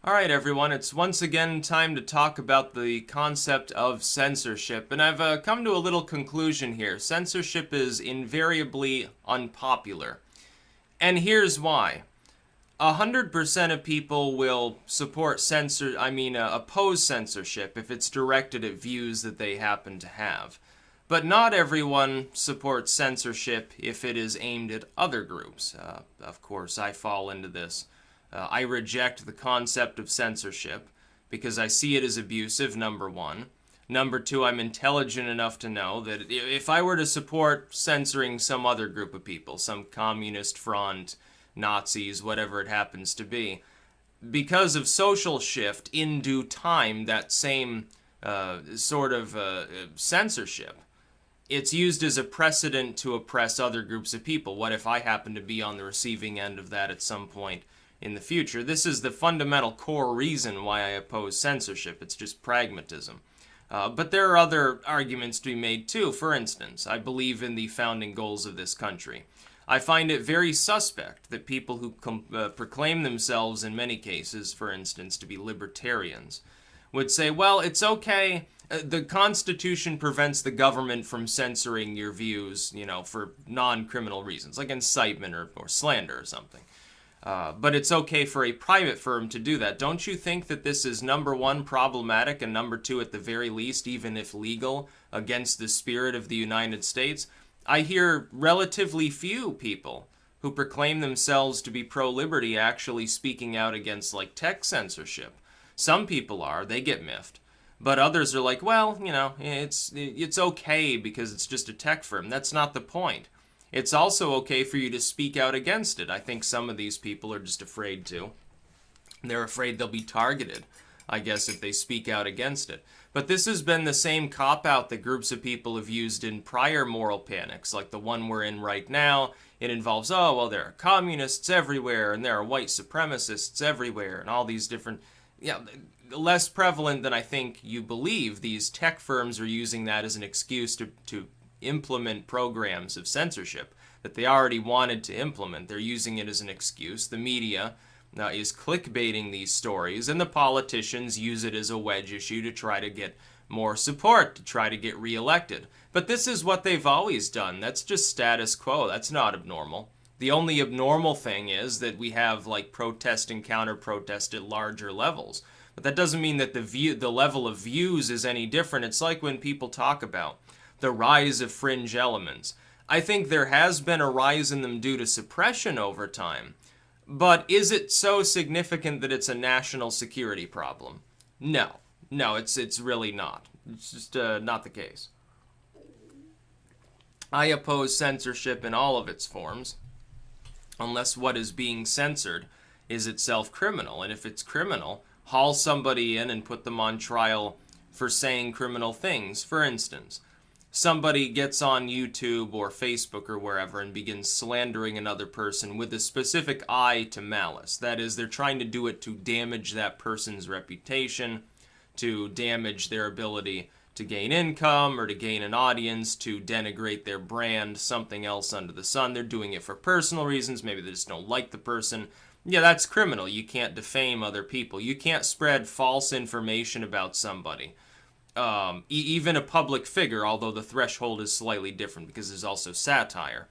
Alright everyone, it's once again time to talk about the concept of censorship, and I've come to a little conclusion here. Censorship is invariably unpopular, and here's why. 100% of people will oppose censorship if it's directed at views that they happen to have. But not everyone supports censorship if it is aimed at other groups. Of course, I fall into this. I reject the concept of censorship because I see it as abusive, number one. Number two, I'm intelligent enough to know that if I were to support censoring some other group of people, some communist front, Nazis, whatever it happens to be, because of social shift in due time, that same censorship, it's used as a precedent to oppress other groups of people. What if I happen to be on the receiving end of that at some point in the future? This is the fundamental core reason why I oppose censorship. It's just pragmatism. But there are other arguments to be made too. For instance, I believe in the founding goals of this country. I find it very suspect that people who proclaim themselves in many cases, for instance, to be libertarians, would say, well, it's okay. The Constitution prevents the government from censoring your views, for non-criminal reasons, like incitement or slander or something. But it's okay for a private firm to do that. Don't you think that this is, number one, problematic, and number two, at the very least, even if legal, against the spirit of the United States? I hear relatively few people who proclaim themselves to be pro-liberty actually speaking out against, like, tech censorship. Some people are, they get miffed. But others are like, well, it's okay because it's just a tech firm. That's not the point. It's also okay for you to speak out against it. I think some of these people are just afraid to. They're afraid they'll be targeted, I guess, if they speak out against it. But this has been the same cop-out that groups of people have used in prior moral panics, like the one we're in right now. It involves, oh, well, there are communists everywhere, and there are white supremacists everywhere, and all these different... less prevalent than I think you believe. These tech firms are using that as an excuse to implement programs of censorship that they already wanted to implement. They're using it as an excuse. The media is clickbaiting these stories, and the politicians use it as a wedge issue to try to get more support, to try to get reelected. But this is what they've always done. That's just status quo. That's not abnormal. The only abnormal thing is that we have like protest and counter-protest at larger levels. But that doesn't mean that the level of views is any different. It's like when people talk about the rise of fringe elements. I think there has been a rise in them due to suppression over time. But is it so significant that it's a national security problem? No. No, it's really not. It's just not the case. I oppose censorship in all of its forms, unless what is being censored is itself criminal. And if it's criminal, haul somebody in and put them on trial for saying criminal things. For instance, somebody gets on YouTube or Facebook or wherever and begins slandering another person with a specific eye to malice. That is, they're trying to do it to damage that person's reputation, to damage their ability to gain income or to gain an audience, to denigrate their brand, something else under the sun. They're doing it for personal reasons. Maybe they just don't like the person. Yeah, that's criminal. You can't defame other people. You can't spread false information about somebody. Even a public figure, although the threshold is slightly different because there's also satire.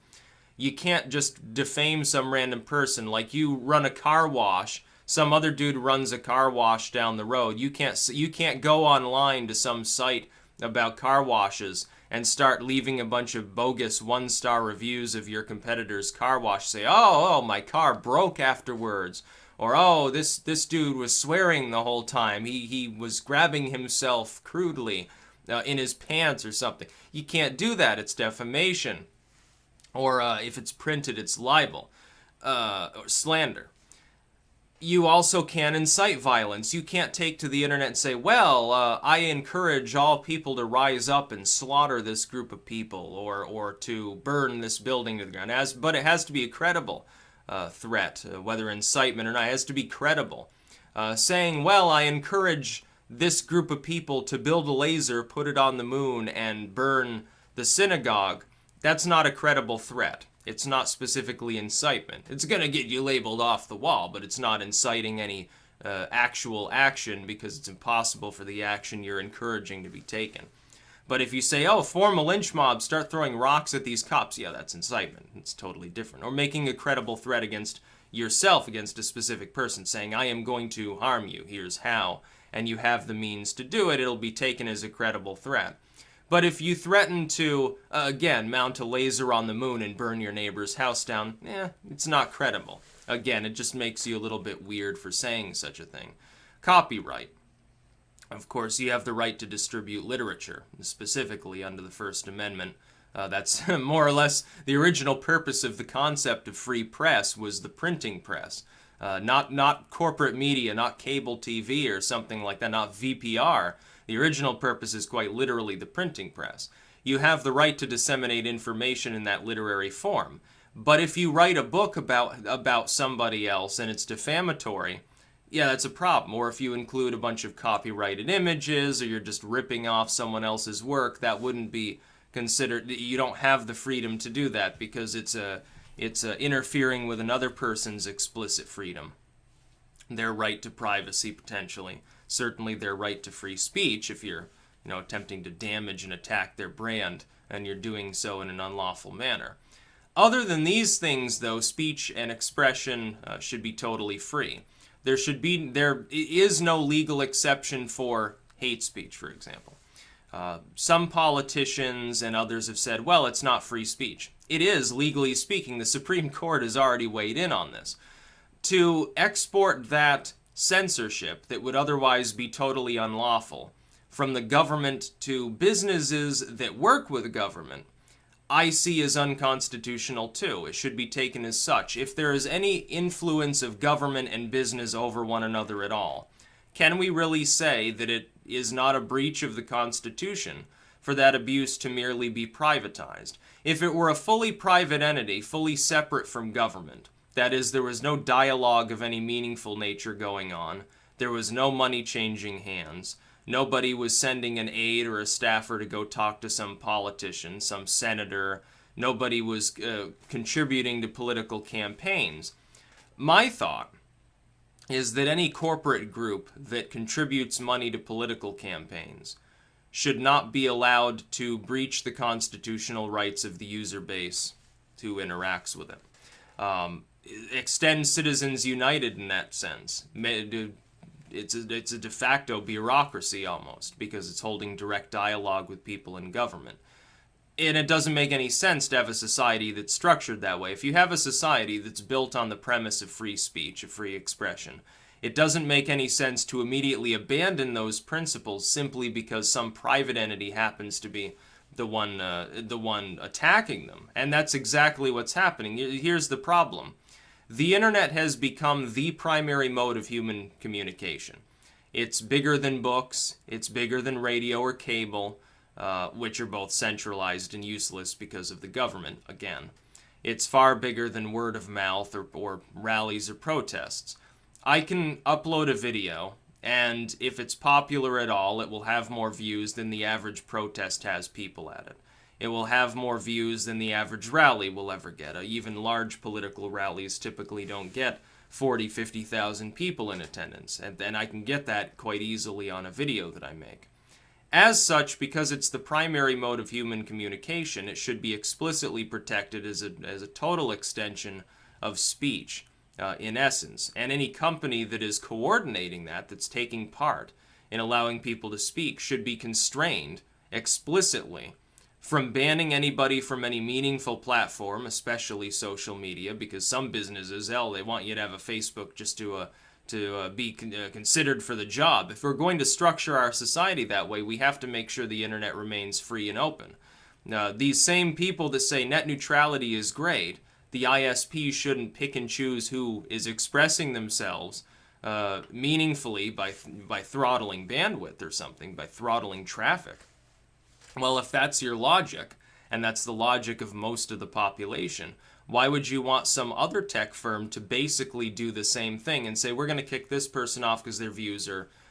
You can't just defame some random person. Like you run a car wash, some other dude runs a car wash down the road. You can't go online to some site about car washes and start leaving a bunch of bogus one-star reviews of your competitor's car wash. Say, oh, my car broke afterwards. Or, oh, this dude was swearing the whole time. He was grabbing himself crudely in his pants or something. You can't do that. It's defamation. Or if it's printed, it's libel or slander. You also can incite violence. You can't take to the internet and say, well, I encourage all people to rise up and slaughter this group of people or to burn this building to the ground. But it has to be a credible threat, whether incitement or not. It has to be credible. Saying, well, I encourage this group of people to build a laser, put it on the moon, and burn the synagogue, that's not a credible threat. It's not specifically incitement. It's going to get you labeled off the wall, but it's not inciting any actual action because it's impossible for the action you're encouraging to be taken. But if you say, oh, form a lynch mob, start throwing rocks at these cops, yeah, that's incitement. It's totally different. Or making a credible threat against yourself, against a specific person, saying, I am going to harm you, here's how, and you have the means to do it, it'll be taken as a credible threat. But if you threaten to, again, mount a laser on the moon and burn your neighbor's house down, it's not credible. Again, it just makes you a little bit weird for saying such a thing. Copyright. Of course, you have the right to distribute literature, specifically under the First Amendment. That's more or less the original purpose of the concept of free press was the printing press. Not corporate media, not cable TV or something like that, not VPR. The original purpose is quite literally the printing press. You have the right to disseminate information in that literary form. But if you write a book about somebody else and it's defamatory, yeah, that's a problem. Or if you include a bunch of copyrighted images or you're just ripping off someone else's work, that wouldn't be considered, you don't have the freedom to do that because it's interfering with another person's explicit freedom. Their right to privacy, potentially. Certainly their right to free speech if you're attempting to damage and attack their brand and you're doing so in an unlawful manner. Other than these things, though, speech and expression should be totally free. There is no legal exception for hate speech, for example. Some politicians and others have said, well, it's not free speech. It is, legally speaking. The Supreme Court has already weighed in on this. To export that censorship that would otherwise be totally unlawful from the government to businesses that work with the government, I see as unconstitutional too. It should be taken as such. If there is any influence of government and business over one another at all, can we really say that it is not a breach of the Constitution for that abuse to merely be privatized? If it were a fully private entity, fully separate from government, that is, there was no dialogue of any meaningful nature going on, there was no money changing hands, nobody was sending an aide or a staffer to go talk to some politician, some senator. Nobody was contributing to political campaigns. My thought is that any corporate group that contributes money to political campaigns should not be allowed to breach the constitutional rights of the user base who interacts with it. Extend Citizens United in that sense. It's a de facto bureaucracy almost, because it's holding direct dialogue with people in government. And it doesn't make any sense to have a society that's structured that way. If you have a society that's built on the premise of free speech, of free expression, it doesn't make any sense to immediately abandon those principles simply because some private entity happens to be the one attacking them. And that's exactly what's happening. Here's the problem. The internet has become the primary mode of human communication. It's bigger than books, it's bigger than radio or cable, which are both centralized and useless because of the government, again. It's far bigger than word of mouth or rallies or protests. I can upload a video, and if it's popular at all, it will have more views than the average protest has people at it. It will have more views than the average rally will ever get. Even large political rallies typically don't get 40, 50,000 people in attendance, and I can get that quite easily on a video that I make. As such, because it's the primary mode of human communication, it should be explicitly protected as a total extension of speech, in essence. And any company that is coordinating that's taking part in allowing people to speak, should be constrained explicitly from banning anybody from any meaningful platform, especially social media, because some businesses, they want you to have a Facebook just to be considered for the job. If we're going to structure our society that way, we have to make sure the internet remains free and open. These same people that say net neutrality is great, the ISP shouldn't pick and choose who is expressing themselves meaningfully by throttling bandwidth or something, by throttling traffic. Well, if that's your logic, and that's the logic of most of the population, why would you want some other tech firm to basically do the same thing and say, we're going to kick this person off because their views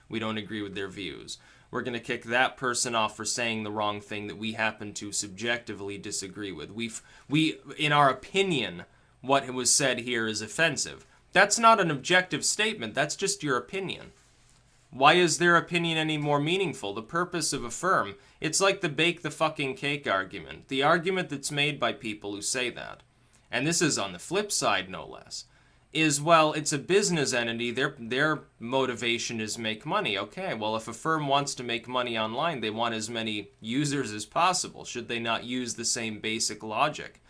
we don't agree with their views. We're going to kick that person off for saying the wrong thing that we happen to subjectively disagree with. In our opinion, what was said here is offensive. That's not an objective statement. That's just your opinion. Why is their opinion any more meaningful? The purpose of Affirm, it's like the bake the fucking cake argument. The argument that's made by people who say that, and this is on the flip side no less, is, well, it's a business entity, their motivation is make money. Okay, well, if a firm wants to make money online, they want as many users as possible. Should they not use the same basic logic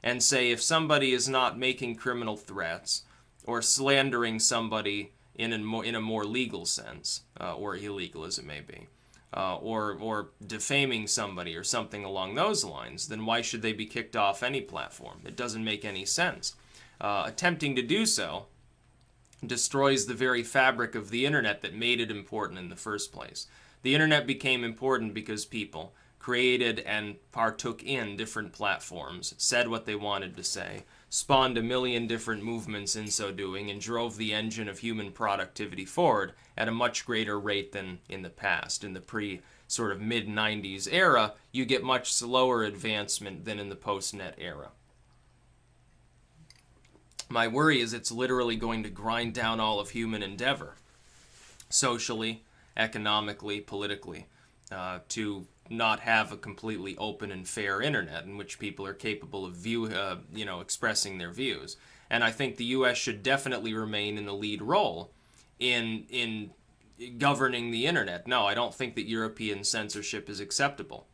and say, if somebody is not making criminal threats or slandering somebody in a more legal sense, or illegal as it may be, or defaming somebody or something along those lines, then why should they be kicked off any platform? It doesn't make any sense. Attempting to do so destroys the very fabric of the internet that made it important in the first place. The internet became important because people created and partook in different platforms, said what they wanted to say, spawned a million different movements in so doing, and drove the engine of human productivity forward at a much greater rate than in the past. In the sort of mid-90s era, you get much slower advancement than in the post-net era. My worry is it's literally going to grind down all of human endeavor, socially, economically, politically, to not have a completely open and fair internet in which people are capable of expressing their views. And I think the U.S. should definitely remain in the lead role in governing the internet. No, I don't think that European censorship is acceptable.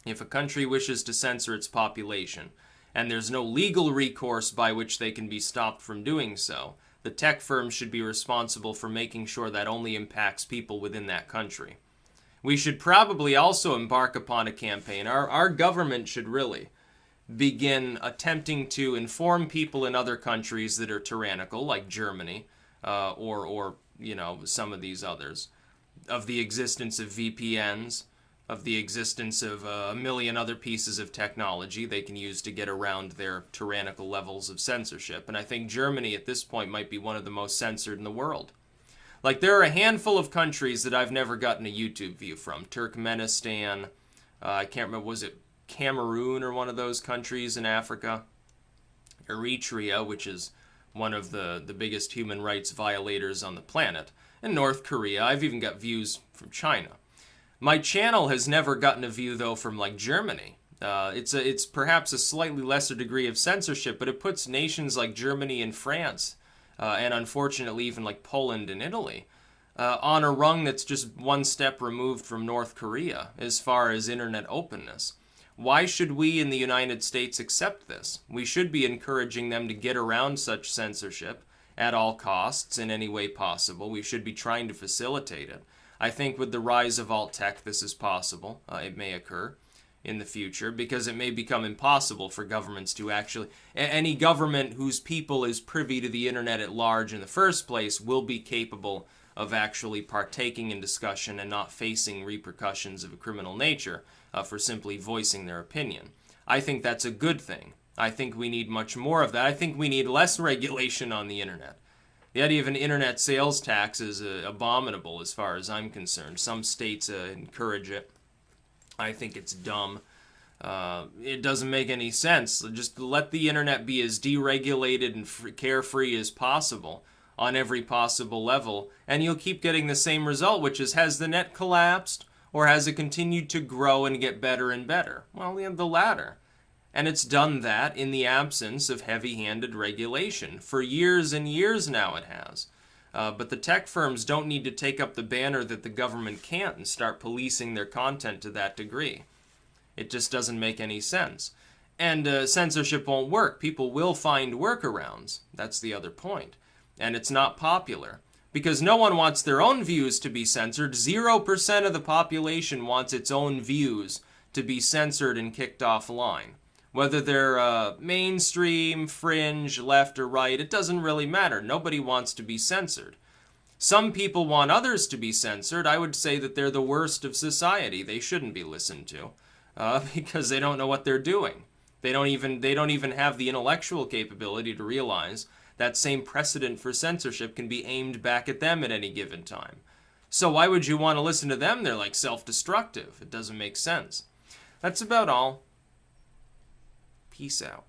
If a country wishes to censor its population, and there's no legal recourse by which they can be stopped from doing so, the tech firms should be responsible for making sure that only impacts people within that country. We should probably also embark upon a campaign. Our government should really begin attempting to inform people in other countries that are tyrannical, like Germany, or some of these others, of the existence of VPNs, of the existence of a million other pieces of technology they can use to get around their tyrannical levels of censorship. And I think Germany at this point might be one of the most censored in the world. Like, there are a handful of countries that I've never gotten a YouTube view from. Turkmenistan, I can't remember, was it Cameroon or one of those countries in Africa? Eritrea, which is one of the biggest human rights violators on the planet. And North Korea. I've even got views from China. My channel has never gotten a view, though, from, like, Germany. It's perhaps a slightly lesser degree of censorship, but it puts nations like Germany and France, and unfortunately even like Poland and Italy, on a rung that's just one step removed from North Korea as far as internet openness. Why should we in the United States accept this? We should be encouraging them to get around such censorship at all costs in any way possible. We should be trying to facilitate it. I think with the rise of alt tech, this is possible. It may occur in the future, because it may become impossible for governments to actually... Any government whose people is privy to the internet at large in the first place will be capable of actually partaking in discussion and not facing repercussions of a criminal nature for simply voicing their opinion. I think that's a good thing. I think we need much more of that. I think we need less regulation on the internet. The idea of an internet sales tax is abominable as far as I'm concerned. Some states encourage it. I think it's dumb. It doesn't make any sense. Just let the internet be as deregulated and carefree as possible on every possible level, and you'll keep getting the same result, which is, has the net collapsed, or has it continued to grow and get better and better? Well, the latter. And it's done that in the absence of heavy-handed regulation. For years and years now it has. But the tech firms don't need to take up the banner that the government can't and start policing their content to that degree. It just doesn't make any sense. And censorship won't work. People will find workarounds. That's the other point. And it's not popular. Because no one wants their own views to be censored. 0% of the population wants its own views to be censored and kicked offline. Whether they're mainstream, fringe, left, or right, it doesn't really matter. Nobody wants to be censored. Some people want others to be censored. I would say that they're the worst of society. They shouldn't be listened to because they don't know what they're doing. They don't even have the intellectual capability to realize that same precedent for censorship can be aimed back at them at any given time. So why would you want to listen to them? They're like self-destructive. It doesn't make sense. That's about all. Peace out.